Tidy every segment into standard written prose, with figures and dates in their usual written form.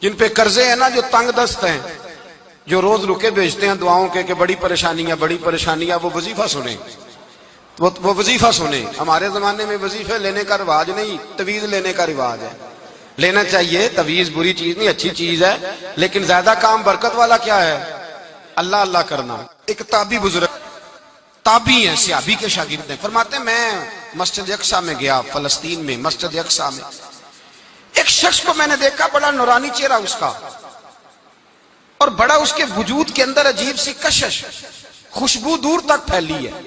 جن پہ قرضے ہیں نا، جو تنگ دست ہیں، جو روز رکے بھیجتے ہیں دعاؤں کے کہ بڑی پریشانیاں بڑی پریشانیاں، وہ وظیفہ سنیں، وہ وظیفہ سنیں۔ ہمارے زمانے میں وظیفے لینے کا رواج نہیں، تویز لینے کا رواج ہے۔ لینا چاہیے، تویز بری چیز نہیں، اچھی چیز ہے، لیکن زیادہ کام برکت والا کیا ہے؟ اللہ اللہ کرنا۔ ایک تابعی بزرگ، تابعی ہیں، صحابی کے شاگرد ہیں، فرماتے ہیں میں مسجد اقصی میں گیا، فلسطین میں مسجد اقصی میں، ایک شخص کو میں نے دیکھا، بڑا نورانی چہرہ اس کا، اور بڑا اس کے وجود کے اندر عجیب سی کشش، خوشبو دور تک پھیلی ہے۔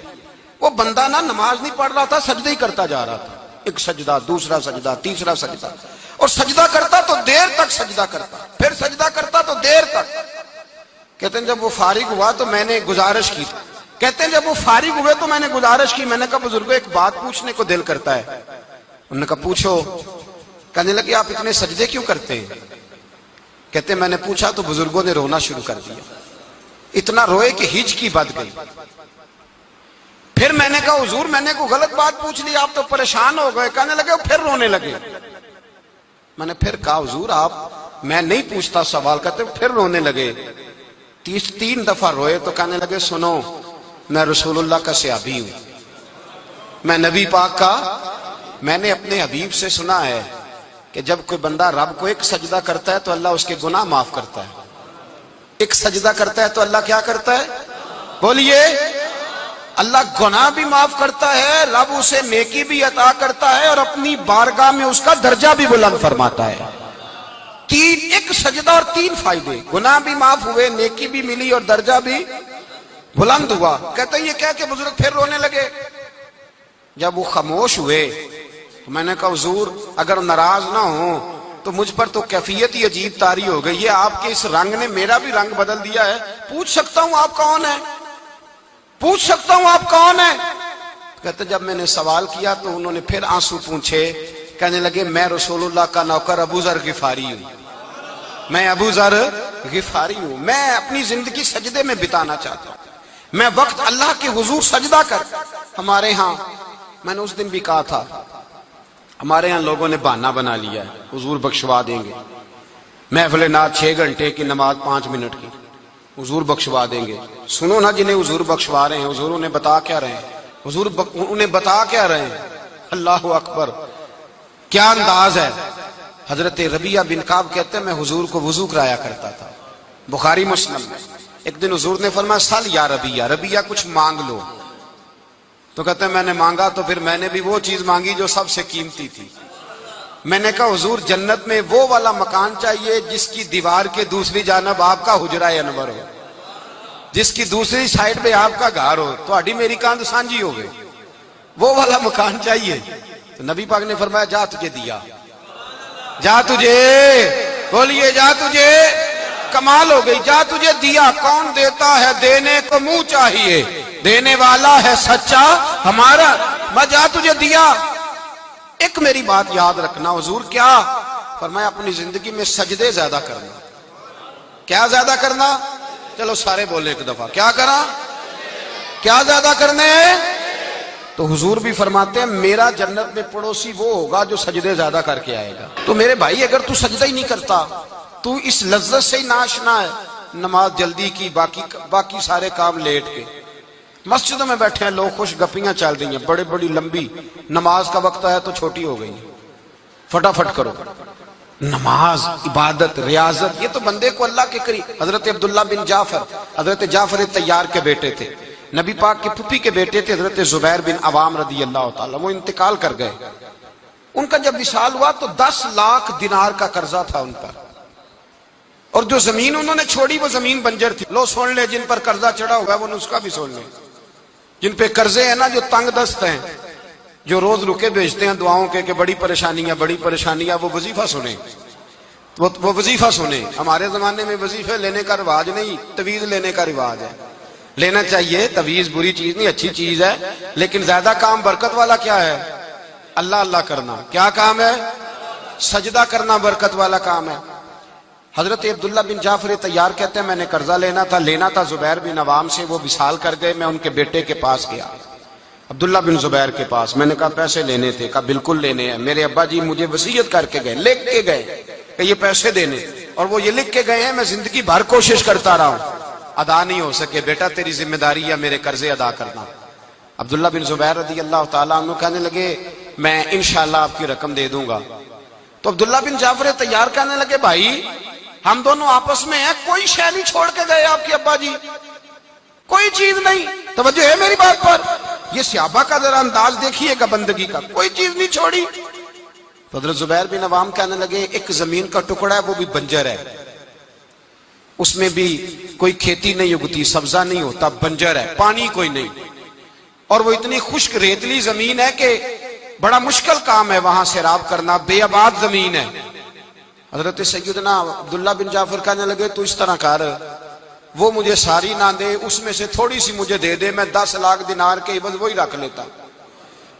وہ بندہ نا نماز نہیں پڑھ رہا تھا، سجدے ہی کرتا جا رہا تھا، ایک سجدہ، دوسرا سجدہ، تیسرا سجدہ، اور سجدہ کرتا تو دیر تک سجدہ کرتا، پھر سجدہ کرتا تو دیر تک۔ کہتے ہیں جب وہ فارغ ہوا تو میں نے گزارش کی، کہتے ہیں جب وہ فارغ ہوئے تو میں نے گزارش کی، میں نے کہا بزرگوں ایک بات پوچھنے کو دل کرتا ہے۔ انہوں نے کہا پوچھو۔ کہنے لگے آپ اتنے سجدے کیوں کرتے ہیں؟ کہتے ہیں میں نے پوچھا تو بزرگوں نے رونا شروع کر دیا، اتنا روئے کہ ہچکی بد گئی۔ پھر میں نے کہا حضور میں نے کوئی غلط بات پوچھ لی، آپ تو پریشان ہو گئے۔ کہنے لگے پھر رونے لگے۔ میں نے پھر کہا حضور آپ، میں نہیں پوچھتا سوال، کرتے پھر رونے لگے، 3 دفعہ روئے تو کہنے لگے سنو میں رسول اللہ کا صحابی ہوں، میں نبی پاک کا، میں نے اپنے حبیب سے سنا ہے کہ جب کوئی بندہ رب کو ایک سجدہ کرتا ہے تو اللہ اس کے گناہ معاف کرتا ہے، ایک سجدہ کرتا ہے تو اللہ کیا کرتا ہے؟ بولیے، اللہ گناہ بھی معاف کرتا ہے، رب اسے نیکی بھی عطا کرتا ہے، اور اپنی بارگاہ میں اس کا درجہ بھی بلند فرماتا ہے۔ ایک سجدہ اور 3 فائدے، گناہ بھی معاف ہوئے، نیکی بھی ملی، اور درجہ بھی بلند ہوا۔ کہتے ہیں یہ کہہ کے بزرگ پھر رونے لگے۔ جب وہ خاموش ہوئے تو میں نے کہا حضور اگر ناراض نہ ہو تو مجھ پر تو کیفیت ہی عجیب طاری ہو گئی ہے، آپ کے اس رنگ نے میرا بھی رنگ بدل دیا ہے، پوچھ سکتا ہوں آپ کون ہیں؟ پوچھ سکتا ہوں آپ کون ہیں؟ کہتے جب میں نے سوال کیا تو انہوں نے پھر آنسو پونچھے، کہنے لگے میں رسول اللہ کا نوکر ابو ذر غفاری ہوں، میں ابو ذر غفاری ہوں، میں اپنی زندگی سجدے میں بتانا چاہتا ہوں، میں وقت اللہ کے حضور سجدہ کر۔ ہمارے ہاں میں نے اس دن بھی کہا تھا، ہمارے ہاں لوگوں نے بہانہ بنا لیا ہے حضور بخشوا دیں گے، محفل نعت 6 گھنٹے کی، نماز 5 منٹ کی، حضور بخشوا دیں گے۔ سنو نا جنہیں حضور بخشوا رہے ہیں، حضور انہیں بتا کیا رہے ہیں؟ حضور انہیں بتا کیا رہے ہیں؟ اللہ اکبر، کیا انداز ہے۔ حضرت ربیہ بن کعب کہتے ہیں میں حضور کو وضو کرایا کرتا تھا، بخاری مسلم میں۔ ایک دن حضور نے فرمایا سل یا ربیہ، ربیہ کچھ مانگ لو، تو کہتے ہیں میں نے مانگا تو پھر میں نے بھی وہ چیز مانگی جو سب سے قیمتی تھی۔ میں نے کہا حضور جنت میں وہ والا مکان چاہیے جس کی دیوار کے دوسری جانب آپ کا حجرہ انور ہو، جس کی دوسری سائڈ پہ آپ کا گھر ہو، تو اڈی میری کاند سانجی ہو گئی، وہ والا مکان چاہیے۔ تو نبی پاک نے فرمایا جا تجھے دیا، جا تجھے، بولیے جا تجھے، کمال ہو گئی، جا تجھے دیا۔ کون دیتا ہے؟ دینے کو منہ چاہیے، دینے والا ہے سچا ہمارا، میں جا تجھے دیا۔ ایک میری بات یاد رکھنا، حضور کیا فرمایا؟ اپنی زندگی میں سجدے زیادہ کرنا۔ کیا زیادہ کرنا؟ چلو سارے بولے ایک دفعہ، کیا کرا؟ کیا زیادہ کرنے ہیں؟ تو حضور بھی فرماتے ہیں میرا جنت میں پڑوسی وہ ہوگا جو سجدے زیادہ کر کے آئے گا۔ تو میرے بھائی اگر تو سجدہ ہی نہیں کرتا، تو اس لذت سے ہی ناشنا ہے، نماز جلدی کی، باقی سارے کام لیٹ کے، مسجدوں میں بیٹھے ہیں لوگ، خوش گپیاں چل رہی ہیں، بڑی بڑی لمبی، نماز کا وقت آیا تو چھوٹی ہو گئی، فٹافٹ کرو۔ نماز، عبادت، ریاضت، یہ تو بندے کو اللہ کے قریب۔ حضرت عبداللہ بن جعفر، حضرت جعفر طیار کے بیٹے تھے، نبی پاک کی پھوپھی کے بیٹے تھے، حضرت زبیر بن عوام رضی اللہ تعالیٰ، وہ انتقال کر گئے۔ ان کا جب وصال ہوا تو 10 لاکھ دینار کا قرضہ تھا ان پر، اور جو زمین انہوں نے چھوڑی وہ زمین بنجر تھی۔ لو سن لے، جن پر قرضہ چڑھا ہوا ہے وہ نسخہ بھی سن لے۔ جن پہ قرضے ہیں نا، جو تنگ دست ہیں، جو روز رکے بھیجتے ہیں دعاؤں کے کہ بڑی پریشانیاں بڑی پریشانیاں، وہ وظیفہ سنیں، وہ وظیفہ سنیں۔ ہمارے زمانے میں وظیفے لینے کا رواج نہیں، تویز لینے کا رواج ہے۔ لینا چاہیے، تویز بری چیز نہیں، اچھی چیز ہے، لیکن زیادہ کام برکت والا کیا ہے؟ اللہ اللہ کرنا۔ کیا کام ہے؟ سجدہ کرنا برکت والا کام ہے۔ حضرت عبداللہ بن جعفر طیار کہتے ہیں میں نے قرضہ لینا تھا زبیر بن عوام سے، وہ وصال کر گئے، میں ان کے بیٹے کے پاس گیا، عبداللہ بن زبیر کے پاس۔ میں نے کہا پیسے لینے تھے، کہا بالکل لینے ہیں، میرے ابا جی مجھے وصیت کر کے گئے، لکھ کے گئے کہ یہ پیسے دینے۔ اور وہ یہ لکھ کے گئے ہیں میں زندگی بھر کوشش کرتا رہا ہوں, ادا نہیں ہو سکے. بیٹا تیری ذمہ داری ہے میرے قرضے ادا کرنا. عبداللہ بن زبیر رضی اللہ تعالیٰ عنہ کہنے لگے میں انشاءاللہ آپ کی رقم دے دوں گا. تو عبداللہ بن جعفر طیار کہنے لگے بھائی ہم دونوں آپس میں ہیں, کوئی شے نہیں چھوڑ کے گئے آپ کے ابا جی, کوئی چیز نہیں. توجہ ہے میری بات پر؟ یہ صحابہ کا ذرا انداز دیکھیے گا بندگی کا, کوئی چیز نہیں چھوڑی. تو حضرت زبیر بن عوام کہنے لگے ایک زمین کا ٹکڑا ہے وہ بھی بنجر ہے, اس میں بھی کوئی کھیتی نہیں اگتی, سبزہ نہیں ہوتا, بنجر ہے, پانی کوئی نہیں, اور وہ اتنی خشک ریتلی زمین ہے کہ بڑا مشکل کام ہے وہاں سیراب کرنا, بے آباد زمین ہے. حضرت سیدنا عبداللہ بن جعفر کہنے لگے تو اس طرح کر, وہ مجھے ساری نہ دے, اس میں سے تھوڑی سی مجھے دے دے, میں 10 لاکھ دینار کے عوض وہی رکھ لیتا,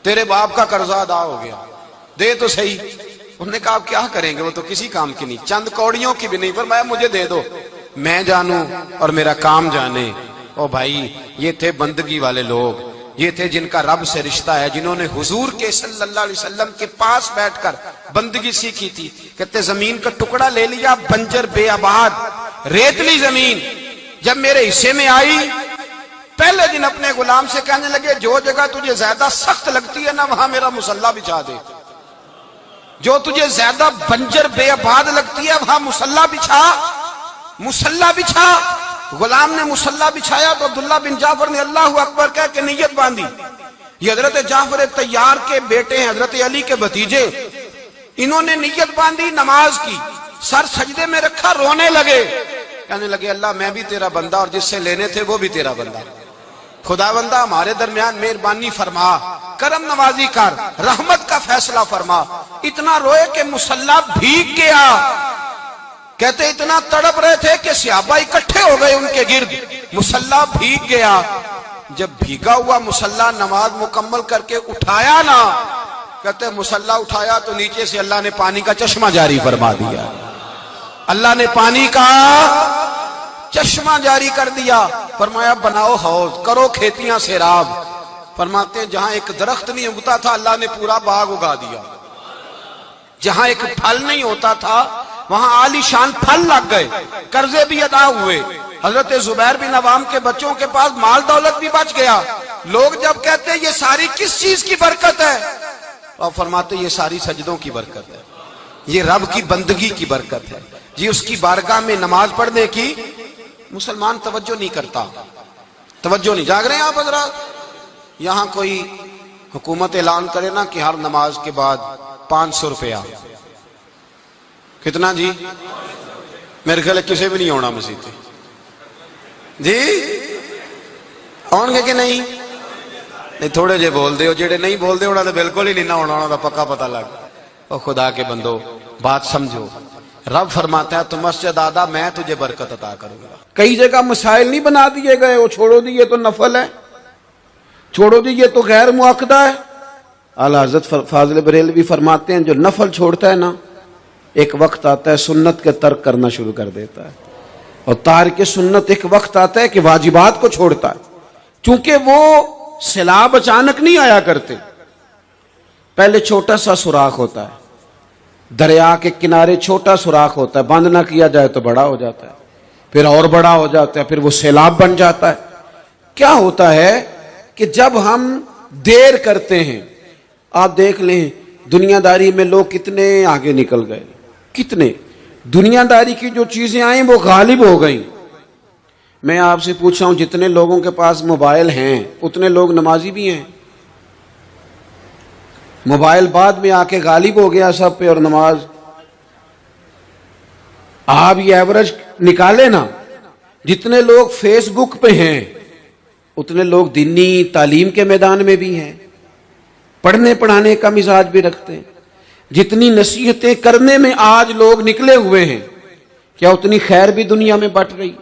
تیرے باپ کا قرضہ ادا ہو گیا, دے تو صحیح. انہوں نے کہا آپ کیا کریں گے, وہ تو کسی کام کی نہیں, چند کوڑیوں کی بھی نہیں, فرمایا مجھے دے دو, میں جانوں اور میرا کام جانے. او بھائی یہ تھے بندگی والے لوگ, یہ تھے جن کا رب سے رشتہ ہے, جنہوں نے حضور کے صلی اللہ علیہ وسلم کے پاس بیٹھ کر بندگی سیکھی تھی. کہتے زمین کا ٹکڑا لے لیا, بنجر بے آباد ریتلی زمین, جب میرے حصے میں آئی پہلے دن اپنے غلام سے کہنے لگے جو جگہ تجھے زیادہ سخت لگتی ہے نا وہاں میرا مصلی بچھا دے, جو تجھے زیادہ بنجر بے آباد لگتی ہے وہاں مصلی بچھا, مصلی بچھا. غلام نے مصلی بچھایا تو عبداللہ بن جعفر نے اللہ اکبر کہہ کے نیت باندھی. یہ حضرت جعفر طیار کے بیٹے ہیں, حضرت علی کے بھتیجے, انہوں نے نیت باندھی نماز کی, سر سجدے میں رکھا, رونے لگے, کہنے لگے اللہ میں بھی تیرا بندہ اور جس سے لینے تھے وہ بھی تیرا بندہ, خدا بندہ ہمارے درمیان مہربانی فرما, کرم نوازی کر, رحمت کا فیصلہ فرما. اتنا روئے کہ مصلی بھیگ گیا. کہتے اتنا تڑپ رہے تھے کہ صحابہ اکٹھے ہو گئے ان کے گرد, مصلی بھیگ گیا. جب بھیگا ہوا مصلی نماز مکمل کر کے اٹھایا نا, کہتے مصلی اٹھایا تو نیچے سے اللہ نے پانی کا چشمہ جاری فرما دیا, اللہ نے پانی کا چشمہ جاری کر دیا. فرمایا بناؤ حوض, کرو کھیتیاں سیراب. فرماتے ہیں جہاں ایک درخت نہیں اگتا تھا اللہ نے پورا باغ اگا دیا, جہاں ایک پھل نہیں ہوتا تھا وہاں عالی شان پھل لگ گئے, قرضے بھی ادا ہوئے. حضرت زبیر بن عوام کے بچوں کے پاس مال دولت بھی بچ گیا. لوگ جب کہتے ہیں یہ ساری کس چیز کی برکت ہے, اور فرماتے یہ ساری سجدوں کی برکت ہے, یہ رب کی بندگی کی برکت ہے جی, اس کی بارگاہ میں نماز پڑھنے کی. مسلمان توجہ نہیں کرتا, توجہ نہیں. جاگ رہے ہیں آپ حضرات؟ یہاں کوئی حکومت اعلان کرے نا کہ ہر نماز کے بعد 500 روپیہ, کتنا جی؟ میرے خیال کسی بھی نہیں ہونا مسیح جی, آن گے کہ نہیں؟ نہیں تھوڑے جے بول دے ہو, جیڑے نہیں بول دے ہونا تو بالکل ہی نہیں نہ ہونا, ہونا پکا پتہ لگ. اور خدا کے بندو بات سمجھو, رب فرماتا ہے تو مسجد آدھا میں تجھے برکت عطا کروں گا. کئی جگہ مسائل نہیں بنا دیے گئے, وہ چھوڑو دیے تو نفل ہے, چھوڑو دیے تو غیر مؤکدہ ہے. اعلیٰ حضرت فاضل بریلوی فرماتے ہیں جو نفل چھوڑتا ہے نا ایک وقت آتا ہے سنت کے ترک کرنا شروع کر دیتا ہے, اور تارک سنت ایک وقت آتا ہے کہ واجبات کو چھوڑتا ہے. چونکہ وہ سیلاب اچانک نہیں آیا کرتے, پہلے چھوٹا سا سوراخ ہوتا ہے, دریا کے کنارے چھوٹا سوراخ ہوتا ہے, بند نہ کیا جائے تو بڑا ہو جاتا ہے, پھر اور بڑا ہو جاتا ہے, پھر وہ سیلاب بن جاتا ہے. کیا ہوتا ہے کہ جب ہم دیر کرتے ہیں, آپ دیکھ لیں دنیا داری میں لوگ کتنے آگے نکل گئے, کتنے دنیا داری کی جو چیزیں آئیں وہ غالب ہو گئیں. میں آپ سے پوچھا ہوں جتنے لوگوں کے پاس موبائل ہیں اتنے لوگ نمازی بھی ہیں. موبائل بعد میں آ کے غالب ہو گیا سب پہ, اور نماز آپ یہ ایوریج نکالے نا, جتنے لوگ فیس بک پہ ہیں اتنے لوگ دینی تعلیم کے میدان میں بھی ہیں, پڑھنے پڑھانے کا مزاج بھی رکھتے ہیں. جتنی نصیحتیں کرنے میں آج لوگ نکلے ہوئے ہیں, کیا اتنی خیر بھی دنیا میں بٹ رہی؟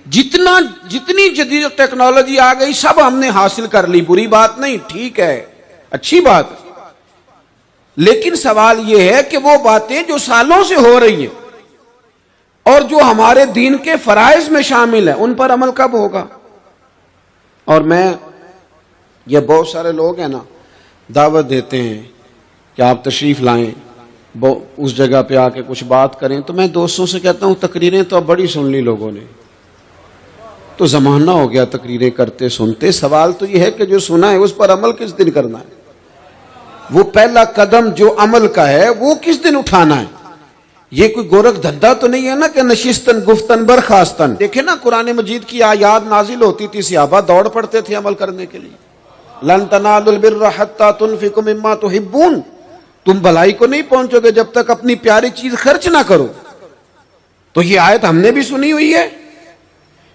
جتنی جدید ٹیکنالوجی آ گئی سب ہم نے حاصل کر لی, بری بات نہیں, ٹھیک ہے, اچھی بات. لیکن سوال یہ ہے کہ وہ باتیں جو سالوں سے ہو رہی ہیں اور جو ہمارے دین کے فرائض میں شامل ہیں ان پر عمل کب ہوگا؟ اور میں یہ بہت سارے لوگ ہیں نا دعوت دیتے ہیں کہ آپ تشریف لائیں, اس جگہ پہ آ کے کچھ بات کریں تو میں دوستوں سے کہتا ہوں تقریریں تو اب بڑی سن لی لوگوں نے، تو زمانہ ہو گیا تقریریں کرتے سنتے. سوال تو یہ ہے کہ جو سنا ہے اس پر عمل کس دن کرنا ہے؟ وہ پہلا قدم جو عمل کا ہے وہ کس دن اٹھانا ہے؟ یہ کوئی گورکھ دھندا تو نہیں ہے نا کہ نشستن گفتن برخاستن. دیکھیں نا قرآن مجید کی آیات نازل ہوتی تھی، صحابہ دوڑ پڑتے تھے عمل کرنے کے لیے. لن تنالوا البر حتى تنفقوا مما تحبون، تم بھلائی کو نہیں پہنچو گے جب تک اپنی پیاری چیز خرچ نہ کرو. تو یہ آیت ہم نے بھی سنی ہوئی ہے.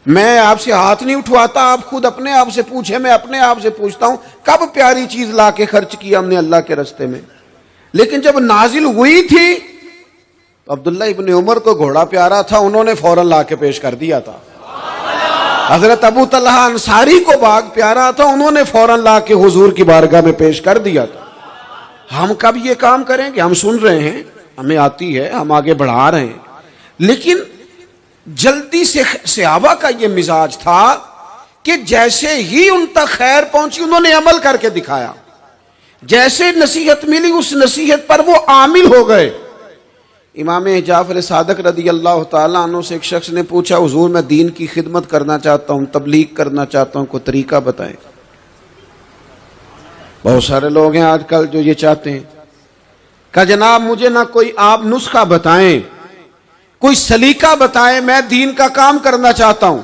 میں آپ سے ہاتھ نہیں اٹھواتا، آپ خود اپنے آپ سے پوچھیں، میں اپنے آپ سے پوچھتا ہوں کب پیاری چیز لا کے خرچ کیا ہم نے اللہ کے راستے میں. لیکن جب نازل ہوئی تھی تو عبداللہ ابن عمر کو گھوڑا پیارا تھا، انہوں نے فوراً لا کے پیش کر دیا تھا. حضرت ابو طلحہ انصاری کو باغ پیارا تھا، انہوں نے فوراً لا کے حضور کی بارگاہ میں پیش کر دیا تھا. ہم کب یہ کام کریں گے؟ ہم سن رہے ہیں، ہمیں آتی ہے، ہم آگے بڑھا رہے ہیں، لیکن جلدی سے صحابہ کا یہ مزاج تھا کہ جیسے ہی ان تک خیر پہنچی انہوں نے عمل کر کے دکھایا. جیسے نصیحت ملی اس نصیحت پر وہ عامل ہو گئے. امام جعفر صادق رضی اللہ تعالیٰ عنہ سے ایک شخص نے پوچھا حضور میں دین کی خدمت کرنا چاہتا ہوں، تبلیغ کرنا چاہتا ہوں، کوئی طریقہ بتائیں. بہت سارے لوگ ہیں آج کل جو یہ چاہتے ہیں. کہا جناب مجھے نہ کوئی آپ نسخہ بتائیں، کوئی سلیقہ بتائیں، میں دین کا کام کرنا چاہتا ہوں،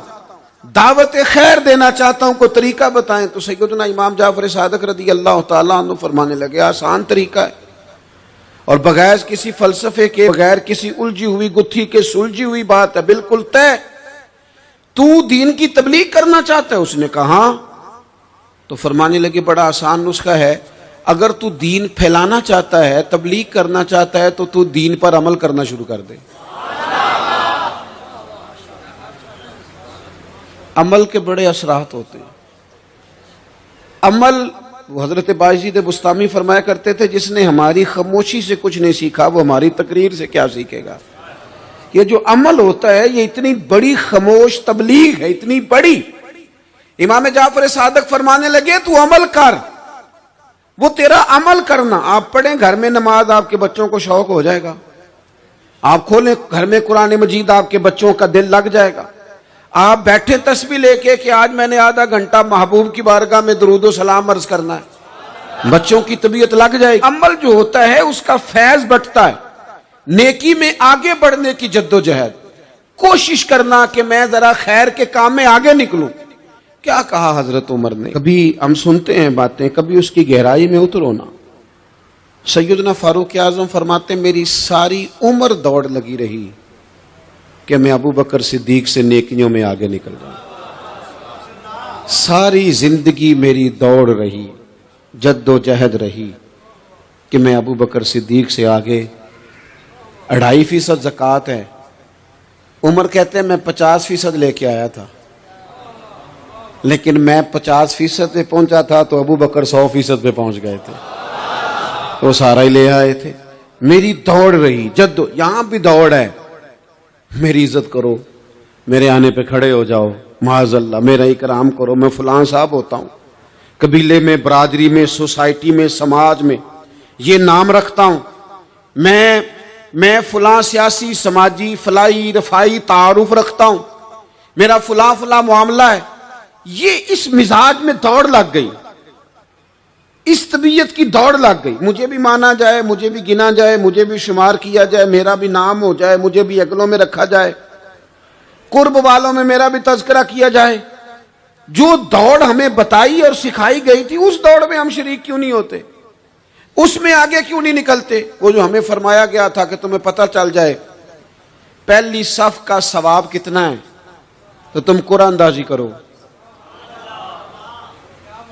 دعوت خیر دینا چاہتا ہوں، کوئی طریقہ بتائیں. تو سیدنا امام جعفر صادق رضی اللہ تعالیٰ عنہ فرمانے لگے آسان طریقہ ہے، اور بغیر کسی فلسفے کے، بغیر کسی الجھی ہوئی گتھی کے سلجھی ہوئی بات ہے، بالکل طے. تو دین کی تبلیغ کرنا چاہتا ہے؟ اس نے کہا ہاں. تو فرمانے لگے بڑا آسان نسخہ ہے، اگر تو دین پھیلانا چاہتا ہے، تبلیغ کرنا چاہتا ہے تو تو دین پر عمل کرنا شروع کر دے. عمل کے بڑے اثرات ہوتے ہیں. عمل، حضرت باجید بستامی فرمایا کرتے تھے جس نے ہماری خاموشی سے کچھ نہیں سیکھا وہ ہماری تقریر سے کیا سیکھے گا. یہ جو عمل ہوتا ہے یہ اتنی بڑی خاموش تبلیغ ہے، اتنی بڑی. امام جعفر صادق فرمانے لگے تو عمل کر، وہ تیرا عمل کرنا. آپ پڑھیں گھر میں نماز، آپ کے بچوں کو شوق ہو جائے گا. آپ کھولیں گھر میں قرآن مجید، آپ کے بچوں کا دل لگ جائے گا. آپ بیٹھے تسبیح لے کے کہ آج میں نے آدھا گھنٹہ محبوب کی بارگاہ میں درود و سلام عرض کرنا ہے، بچوں کی طبیعت لگ جائے گی. عمل جو ہوتا ہے اس کا فیض بٹتا ہے. نیکی میں آگے بڑھنے کی جدوجہد، کوشش کرنا کہ میں ذرا خیر کے کام میں آگے نکلوں. کیا کہا حضرت عمر نے؟ کبھی ہم سنتے ہیں باتیں، کبھی اس کی گہرائی میں اترو نا. سیدنا فاروق اعظم فرماتے میری ساری عمر دوڑ لگی رہی کہ میں ابو بکر صدیق سے نیکیوں میں آگے نکل جاؤں. ساری زندگی میری دوڑ رہی، جد و جہد رہی کہ میں ابو بکر صدیق سے آگے. 2.5% زکوٰۃ ہے. عمر کہتے ہیں میں 50% لے کے آیا تھا، لیکن میں 50% پہ پہنچا تھا تو ابو بکر 100% پہ پہنچ گئے تھے، وہ سارا ہی لے آئے تھے. میری دوڑ رہی، جد. یہاں بھی دوڑ ہے. میری عزت کرو، میرے آنے پہ کھڑے ہو جاؤ، معاذ اللہ میرا اکرام کرو، میں فلاں صاحب ہوتا ہوں، قبیلے میں، برادری میں، سوسائٹی میں، سماج میں یہ نام رکھتا ہوں، میں فلاں سیاسی، سماجی، فلائی، رفائی تعارف رکھتا ہوں، میرا فلاں معاملہ ہے. یہ اس مزاج میں دوڑ لگ گئی، اس طبیعت کی دوڑ لگ گئی. مجھے بھی مانا جائے، مجھے بھی گنا جائے، مجھے بھی شمار کیا جائے، میرا بھی نام ہو جائے، مجھے بھی اگلوں میں رکھا جائے، قرب والوں میں میرا بھی تذکرہ کیا جائے. جو دوڑ ہمیں بتائی اور سکھائی گئی تھی اس دوڑ میں ہم شریک کیوں نہیں ہوتے؟ اس میں آگے کیوں نہیں نکلتے؟ وہ جو ہمیں فرمایا گیا تھا کہ تمہیں پتہ چل جائے پہلی صف کا ثواب کتنا ہے تو تم قرآن اندازی کرو.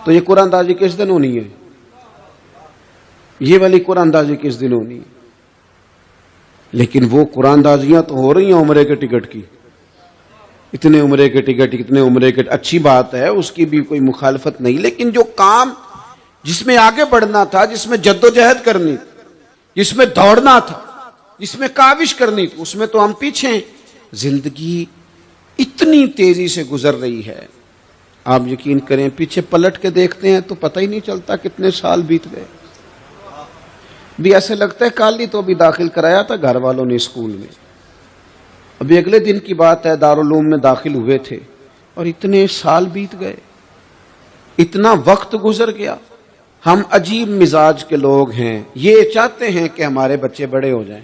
تو یہ قرآن اندازی کس دن ہونی ہے؟ یہ والی قرآن اندازی کس دن ہونی ہے؟ لیکن وہ قرآن اندازیاں تو ہو رہی ہیں عمرے کے ٹکٹ کی. اتنے عمرے کے ٹکٹ، اتنے عمرے کے، اچھی بات ہے، اس کی بھی کوئی مخالفت نہیں، لیکن جو کام جس میں آگے بڑھنا تھا، جس میں جد و جہد کرنی تھی، جس میں دوڑنا تھا، جس میں کاوش کرنی تھی، اس میں تو ہم پیچھے ہیں. زندگی اتنی تیزی سے گزر رہی ہے، آپ یقین کریں پیچھے پلٹ کے دیکھتے ہیں تو پتہ ہی نہیں چلتا کتنے سال بیت گئے. بھی ایسے لگتا ہے کل ہی تو ابھی داخل کرایا تھا گھر والوں نے اسکول میں، ابھی اگلے دن کی بات ہے دارالعلوم میں داخل ہوئے تھے اور اتنے سال بیت گئے، اتنا وقت گزر گیا۔ ہم عجیب مزاج کے لوگ ہیں، یہ چاہتے ہیں کہ ہمارے بچے بڑے ہو جائیں،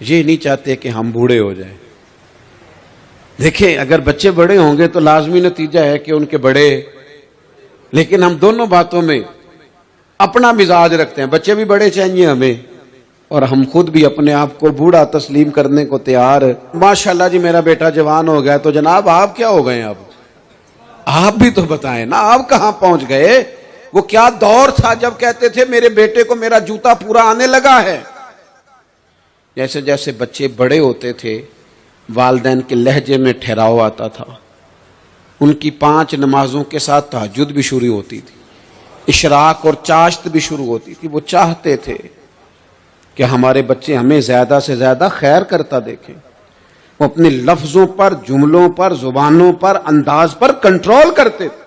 یہ نہیں چاہتے کہ ہم بوڑھے ہو جائیں۔ دیکھیں اگر بچے بڑے ہوں گے تو لازمی نتیجہ ہے کہ ان کے بڑے، لیکن ہم دونوں باتوں میں اپنا مزاج رکھتے ہیں، بچے بھی بڑے چاہیے ہمیں اور ہم خود بھی اپنے آپ کو بوڑھا تسلیم کرنے کو تیار۔ ماشاءاللہ جی میرا بیٹا جوان ہو گیا، تو جناب آپ کیا ہو گئے؟ اب آپ بھی تو بتائیں نا، آپ کہاں پہنچ گئے؟ وہ کیا دور تھا جب کہتے تھے میرے بیٹے کو میرا جوتا پورا آنے لگا ہے۔ جیسے جیسے بچے بڑے ہوتے تھے والدین کے لہجے میں ٹھہراؤ آتا تھا، ان کی 5 نمازوں کے ساتھ تہجد بھی شروع ہوتی تھی، اشراق اور چاشت بھی شروع ہوتی تھی۔ وہ چاہتے تھے کہ ہمارے بچے ہمیں زیادہ سے زیادہ خیر کرتا دیکھیں، وہ اپنے لفظوں پر، جملوں پر، زبانوں پر، انداز پر کنٹرول کرتے تھے۔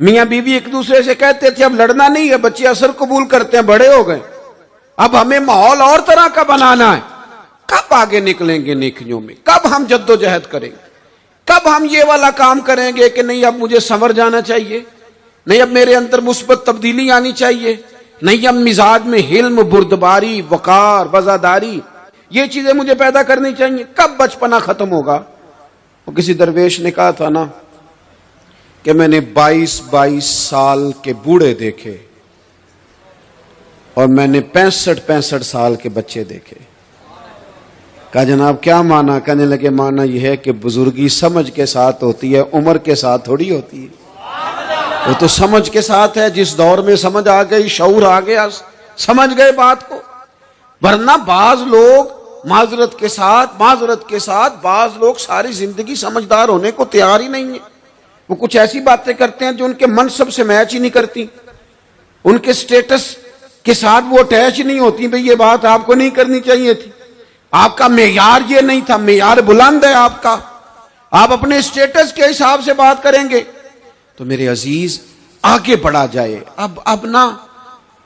میاں بیوی ایک دوسرے سے کہتے تھے اب لڑنا نہیں ہے، بچے اثر قبول کرتے ہیں، بڑے ہو گئے، اب ہمیں ماحول اور طرح کا بنانا ہے۔ کب آگے نکلیں گے نیکیوں میں؟ کب ہم جد و جہد کریں گے؟ کب ہم یہ والا کام کریں گے کہ نہیں اب مجھے سنور جانا چاہیے، نہیں اب میرے اندر مثبت تبدیلی آنی چاہیے، نہیں اب مزاج میں حلم، بردباری، وقار، وفاداری، یہ چیزیں مجھے پیدا کرنی چاہیے؟ کب بچپنا ختم ہوگا؟ وہ کسی درویش نے کہا تھا نا کہ میں نے 22 سال کے بوڑھے دیکھے اور میں نے 65 سال کے بچے دیکھے۔ کہا جناب کیا مانا؟ کہنے لگے مانا یہ ہے کہ بزرگی سمجھ کے ساتھ ہوتی ہے، عمر کے ساتھ تھوڑی ہوتی ہے۔ وہ تو سمجھ کے ساتھ ہے، جس دور میں سمجھ آ گئی، شعور آ گیا، سمجھ گئے بات کو۔ ورنہ بعض لوگ معذرت کے ساتھ بعض لوگ ساری زندگی سمجھدار ہونے کو تیار ہی نہیں ہیں۔ وہ کچھ ایسی باتیں کرتے ہیں جو ان کے منصب سے میچ ہی نہیں کرتی، ان کے سٹیٹس کے ساتھ وہ اٹیچ نہیں ہوتی۔ بھئی یہ بات آپ کو نہیں کرنی چاہیے تھی، آپ کا معیار یہ نہیں تھا، معیار بلند ہے آپ کا، آپ اپنے سٹیٹس کے حساب سے بات کریں گے۔ تو میرے عزیز آگے بڑھا جائے۔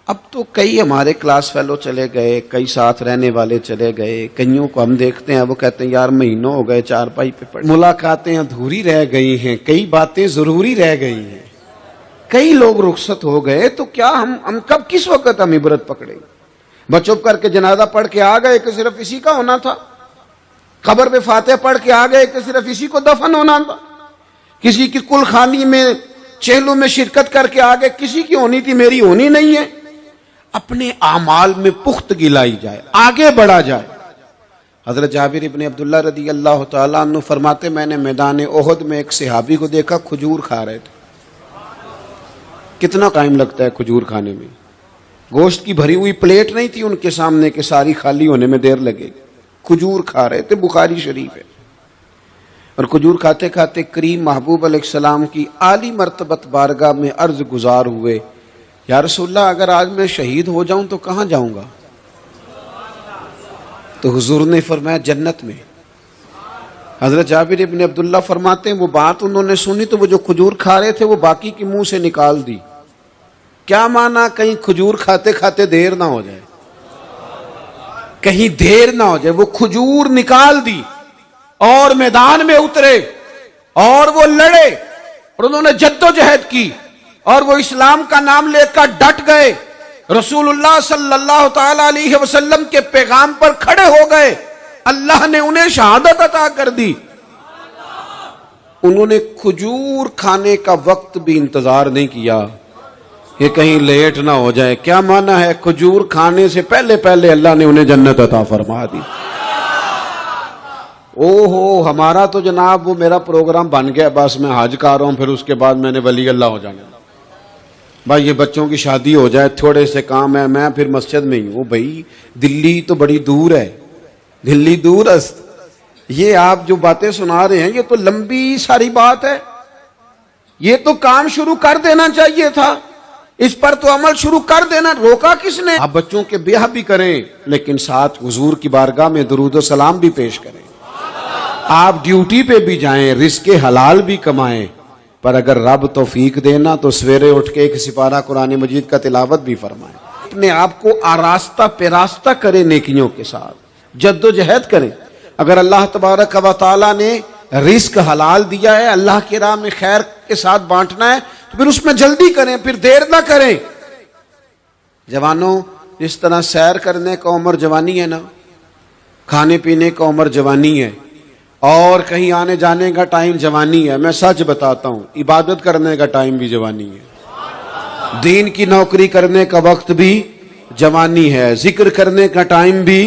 اب تو کئی ہمارے کلاس فیلو چلے گئے، کئی ساتھ رہنے والے چلے گئے، کئیوں کو ہم دیکھتے ہیں وہ کہتے ہیں یار مہینوں ہو گئے چارپائی پہ پڑے، ملاقاتیں ادھوری رہ گئی ہیں، کئی باتیں ضروری رہ گئی ہیں، کئی لوگ رخصت ہو گئے، تو کیا ہم کب کس وقت ہم عبرت پکڑیں؟ بس چپ کر کے جنازہ پڑھ کے آ گئے کہ صرف اسی کا ہونا تھا، قبر پہ فاتحہ پڑھ کے آ گئے کہ صرف اسی کو دفن ہونا تھا، کسی کی کل خانی میں چہلوں میں شرکت کر کے آ گئے، کسی کی ہونی تھی میری ہونی نہیں ہے۔ اپنے اعمال میں پختگی لائی جائے، آگے بڑھا جائے۔ حضرت جابر ابن عبداللہ رضی اللہ تعالیٰ عنہ فرماتے میں نے میدان احد میں ایک صحابی کو دیکھا کھجور کھا رہے تھے۔ کتنا ٹائم لگتا ہے کھجور کھانے میں؟ گوشت کی بھری ہوئی پلیٹ نہیں تھی ان کے سامنے کہ ساری خالی ہونے میں دیر لگے گی، کھجور کھا رہے تھے، بخاری شریف ہے۔ اور کھجور کھاتے کھاتے کریم محبوب علیہ السلام کی عالی مرتبت بارگاہ میں عرض گزار ہوئے یا رسول اللہ اگر آج میں شہید ہو جاؤں تو کہاں جاؤں گا؟ تو حضور نے فرمایا جنت میں۔ حضرت جابر ابن عبداللہ فرماتے ہیں وہ بات انہوں نے سنی تو وہ جو کھجور کھا رہے تھے وہ باقی کے منہ سے نکال دی۔ کیا مانا؟ کہیں کھجور کھاتے کھاتے دیر نہ ہو جائے، کہیں دیر نہ ہو جائے۔ وہ کھجور نکال دی اور میدان میں اترے اور وہ لڑے اور انہوں نے جد و جہد کی اور وہ اسلام کا نام لے کر ڈٹ گئے، رسول اللہ صلی اللہ تعالی علیہ وسلم کے پیغام پر کھڑے ہو گئے، اللہ نے انہیں شہادت عطا کر دی۔ انہوں نے کھجور کھانے کا وقت بھی انتظار نہیں کیا کہ کہیں لیٹ نہ ہو جائے۔ کیا مانا ہے؟ کھجور کھانے سے پہلے پہلے اللہ نے انہیں جنت عطا فرما دی۔ اوہو ہمارا تو جناب وہ میرا پروگرام بن گیا، بس میں حج کر رہا ہوں، پھر اس کے بعد میں نے ولی اللہ ہو جانا۔ بھائی یہ بچوں کی شادی ہو جائے، تھوڑے سے کام ہے، میں پھر مسجد میں ہی ہوں۔ بھائی دلی تو بڑی دور ہے، دلی دور است۔ یہ آپ جو باتیں سنا رہے ہیں یہ تو لمبی ساری بات ہے، یہ تو کام شروع کر دینا چاہیے تھا، اس پر تو عمل شروع کر دینا، روکا کس نے؟ آپ بچوں کے بیاہ بھی کریں لیکن ساتھ حضور کی بارگاہ میں درود و سلام بھی پیش کریں۔ آپ ڈیوٹی پہ بھی جائیں، رزق حلال بھی کمائیں، پر اگر رب توفیق دینا تو سویرے اٹھ کے ایک سپارہ قرآن مجید کا تلاوت بھی فرمائیں۔ اپنے آپ کو آراستہ پیراستہ کریں نیکیوں کے ساتھ، جد و جہد کریں۔ اگر اللہ تبارک و تعالیٰ نے رزق حلال دیا ہے، اللہ کی راہ میں خیر کے ساتھ بانٹنا ہے، تو پھر اس میں جلدی کریں، پھر دیر نہ کریں۔ جوانوں، جس طرح سیر کرنے کا عمر جوانی ہے نا، کھانے پینے کا عمر جوانی ہے، اور کہیں آنے جانے کا ٹائم جوانی ہے، میں سچ بتاتا ہوں عبادت کرنے کا ٹائم بھی جوانی ہے، دین کی نوکری کرنے کا وقت بھی جوانی ہے، ذکر کرنے کا ٹائم بھی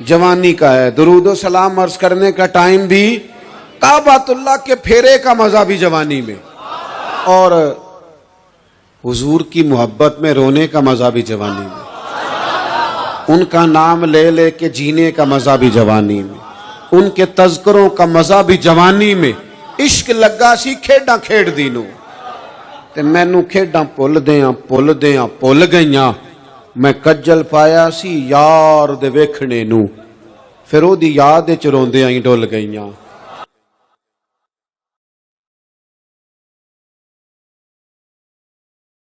جوانی کا ہے، درود و سلام عرض کرنے کا ٹائم بھی، کعبۃ اللہ کے پھیرے کا مزہ بھی جوانی میں، اور حضور کی محبت میں رونے کا مزہ بھی جوانی میں، ان کا نام لے لے کے جینے کا مزہ بھی جوانی میں، ان کے تذکروں کا مزہ بھی جوانی میں۔ عشق لگا سی کھیڈاں کھیڈ دینوں تے مینوں کھیڈاں پل گئیاں، میں کجل پایا سی یار دے ویکھنے نوں، پھر او دی یاد وچ روندیاں ہی ڈل گئیاں۔